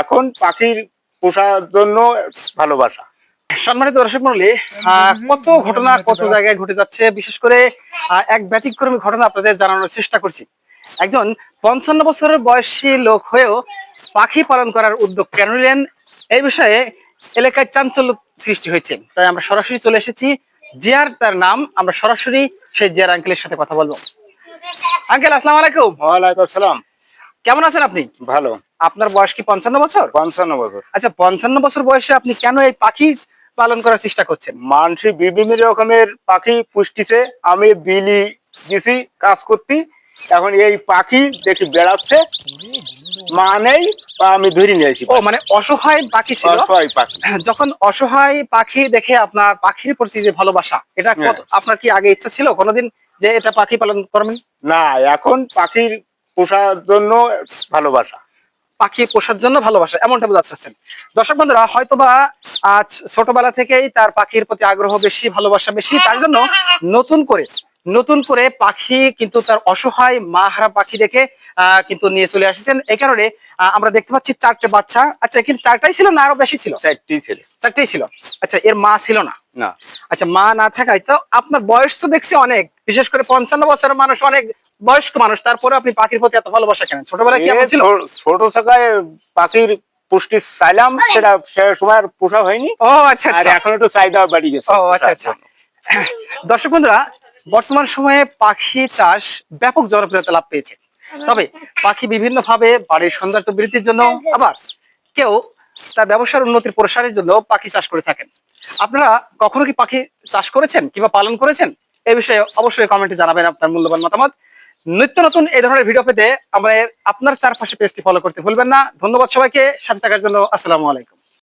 এখন পাখির পোষার জন্য ভালোবাসা। সম্মানিত দর্শক মণ্ডলী, কত ঘটনা কত জায়গায় ঘটে যাচ্ছে, বিশেষ করে এক ব্যতিক্রমী ঘটনা আপনাদের জানানোর চেষ্টা করছি। একজন 55 বছরের বয়সী লোক হয়েও পাখি পালন করার উদ্যোগ কেন নিলেন, এই বিষয়ে এলাকায় চাঞ্চল্য সৃষ্টি হয়েছে। তাই আমরা সরাসরি চলে এসেছি, জিয়ার তার নাম, আমরা সরাসরি সেই জিয়ার আঙ্কেলের সাথে কথা বলবো। আঙ্কেল, আসসালামু আলাইকুম। ওয়ালাইকুম আসসালাম। কেমন আছেন আপনি? ভালো। আপনার বয়স কি 55 বছর? 55 বছর। আচ্ছা, 55 বছর বয়সে আপনি কেন এই পাখি পালন করার চেষ্টা করছেন? মানুষ বিভিন্ন রকমের পাখি পুষতিছে, আমি বিলি গেছি কাজ করতে। এখন এই পাখি দেখি বেড়াচ্ছে, মা নেই, আমি ধরে নিয়েছি। ও মানে অসহায় পাখি ছিল। অসহায় পাখি। যখন অসহায় পাখি দেখে আপনার পাখির প্রতি যে ভালোবাসা, এটা আপনার কি আগে ইচ্ছা ছিল কোনোদিন যে এটা পাখি পালন করবেন? না, এখন পাখির পোষার জন্য ভালোবাসা। পাখি পোষার জন্য ভালোবাসা, এমনটা বোঝাতে চাচ্ছেন। দর্শক বন্ধুরা, হয়তোবা আজ ছোটবেলা থেকেই তার পাখির প্রতি আগ্রহ বেশি, ভালোবাসা বেশি, তার জন্য নতুন করে পাখি কিন্তু তার অসহায় মা হারা পাখি দেখে কিন্তু নিয়ে চলে আসছেন। এই কারণে আমরা দেখতে পাচ্ছি 4টে বাচ্চা। আচ্ছা, এখানে 4টাই ছিল না আরো বেশি ছিল? 4টি ছিল। 4টাই ছিল। আচ্ছা, এর মা ছিল না? না। আচ্ছা, মা না থাকায় তো আপনার বয়স তো দেখছি অনেক, বিশেষ করে 55 বছরের মানুষ, অনেক বয়স্ক মানুষ, তারপরে আপনি পাখির প্রতি এত ভালোবাসা কেন? ছোটবেলায় কি এমন ছিল? ছোট থাকায় পাখির পুষ্টি চাইলাম, সেটা সে সময় আর পোষা হয়নি। ও আচ্ছা, আর এখন একটু চাহিদা বাড়ি গেছে। ও আচ্ছা আচ্ছা। দর্শক বন্ধুরা, বর্তমান সময়ে পাখি চাষ ব্যাপক জনপ্রিয়তা লাভ পেয়েছে। তবে পাখি বিভিন্ন ভাবে বাড়ির সৌন্দর্য বৃদ্ধির জন্য, আবার কেউ তার ব্যবসার উন্নতির প্রসারের জন্য পাখি চাষ করে থাকেন। আপনারা কখনো কি পাখি চাষ করেছেন কিংবা পালন করেছেন? এই বিষয়ে অবশ্যই কমেন্টে জানাবেন আপনার মূল্যবান মতামত। নিত্য নতুন এই ধরনের ভিডিও পেতে আমাদের আপনার চারপাশে পেজটি ফলো করতে ভুলবেন না। ধন্যবাদ সবাইকে সাথে থাকার জন্য। আসসালামু আলাইকুম।